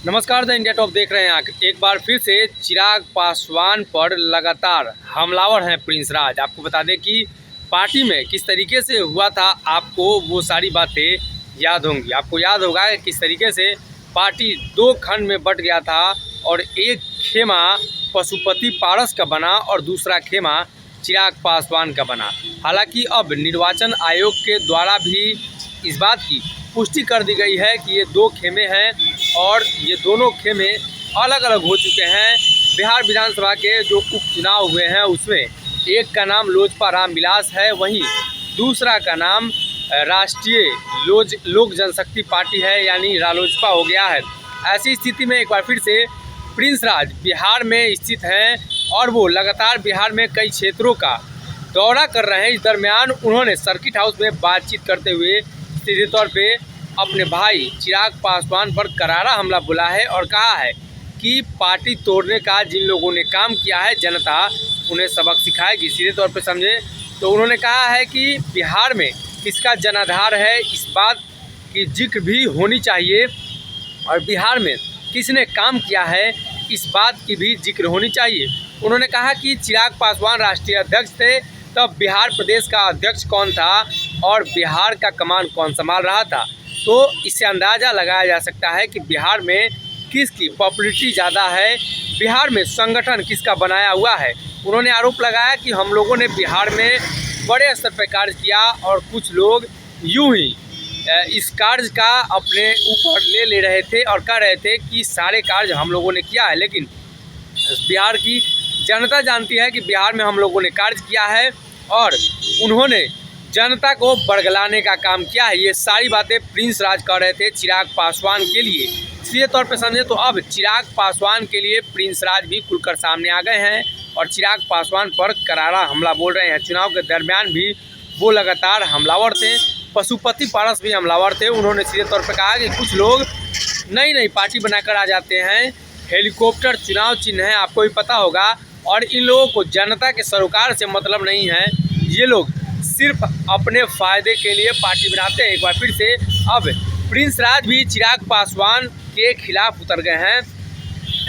नमस्कार, the India top देख रहे हैं आप। एक बार फिर से चिराग पासवान पर लगातार हमलावर हैं प्रिंस राज। आपको बता दें कि पार्टी में किस तरीके से हुआ था, आपको वो सारी बातें याद होंगी। आपको याद होगा कि किस तरीके से पार्टी दो खंड में बट गया था और एक खेमा पशुपति पारस का बना और दूसरा खेमा चिराग पासवान का बना। हालांकि अब निर्वाचन आयोग के द्वारा भी इस बात की पुष्टि कर दी गई है कि ये दो खेमे हैं और ये दोनों खेमे अलग अलग हो चुके हैं। बिहार विधानसभा के जो उपचुनाव हुए हैं उसमें एक का नाम लोजपा रामविलास है, वहीं दूसरा का नाम राष्ट्रीय लोक जनशक्ति पार्टी है, यानी रालोजपा हो गया है। ऐसी स्थिति में एक बार फिर से प्रिंस राज बिहार में स्थित हैं और वो लगातार बिहार में कई क्षेत्रों का दौरा कर रहे हैं। इस दरमियान उन्होंने सर्किट हाउस में बातचीत करते हुए सीधे तौर पे अपने भाई चिराग पासवान पर करारा हमला बोला है और कहा है कि पार्टी तोड़ने का जिन लोगों ने काम किया है जनता उन्हें सबक सिखाएगी। सीधे तौर पे समझे तो उन्होंने कहा है कि बिहार में किसका जनाधार है इस बात की जिक्र भी होनी चाहिए और बिहार में किसने काम किया है इस बात की भी जिक्र होनी चाहिए। उन्होंने कहा कि चिराग पासवान राष्ट्रीय अध्यक्ष थे, तब बिहार प्रदेश का अध्यक्ष कौन था और बिहार का कमान कौन संभाल रहा था। तो इससे अंदाज़ा लगाया जा सकता है कि बिहार में किसकी पॉपुलैरिटी ज़्यादा है, बिहार में संगठन किसका बनाया हुआ है। उन्होंने आरोप लगाया कि हम लोगों ने बिहार में बड़े स्तर पर कार्य किया और कुछ लोग यूं ही इस कार्य का अपने ऊपर ले रहे थे और कह रहे थे कि सारे कार्य हम लोगों ने किया है, लेकिन बिहार की जनता जानती है कि बिहार में हम लोगों ने कार्य किया है और उन्होंने जनता को बरगलाने का काम किया है। ये सारी बातें प्रिंस राज कह रहे थे चिराग पासवान के लिए। सीधे तौर पे समझे तो अब चिराग पासवान के लिए प्रिंस राज भी खुलकर सामने आ गए हैं और चिराग पासवान पर करारा हमला बोल रहे हैं। चुनाव के दरमियान भी वो लगातार हमलावर थे, पशुपति पारस भी हमलावर थे। उन्होंने सीधे तौर पर कहा कि कुछ लोग नई पार्टी बनाकर आ जाते हैं, हेलीकॉप्टर चुनाव चिन्ह है, आपको भी पता होगा, और इन लोगों को जनता के सरोकार से मतलब नहीं है। ये लोग सिर्फ अपने फ़ायदे के लिए पार्टी बनाते हैं। एक बार फिर से अब प्रिंस राज भी चिराग पासवान के खिलाफ उतर गए हैं।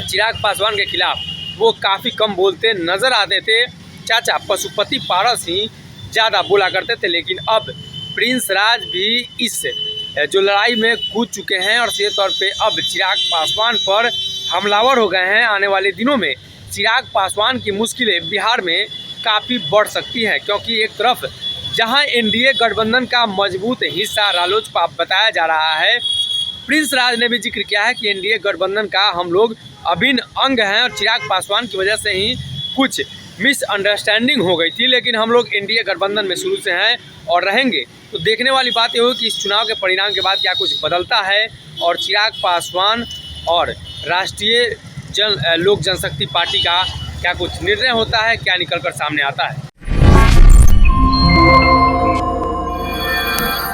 चिराग पासवान के खिलाफ वो काफ़ी कम बोलते नज़र आते थे, चाचा पशुपति पारस ही ज़्यादा बोला करते थे, लेकिन अब प्रिंस राज भी इस जो लड़ाई में कूद चुके हैं और सीधे तौर पे अब चिराग पासवान पर हमलावर हो गए हैं। आने वाले दिनों में चिराग पासवान की मुश्किलें बिहार में काफ़ी बढ़ सकती हैं, क्योंकि एक तरफ जहां एनडीए गठबंधन का मजबूत हिस्सा रालोजपा बताया जा रहा है, प्रिंस राज ने भी जिक्र किया है कि एनडीए गठबंधन का हम लोग अभिन्न अंग हैं और चिराग पासवान की वजह से ही कुछ मिसअंडरस्टैंडिंग हो गई थी, लेकिन हम लोग एनडीए गठबंधन में शुरू से हैं और रहेंगे। तो देखने वाली बात ये होगी कि इस चुनाव के परिणाम के बाद क्या कुछ बदलता है और चिराग पासवान और राष्ट्रीय लोक जनशक्ति पार्टी का क्या कुछ निर्णय होता है, क्या निकलकर सामने आता है।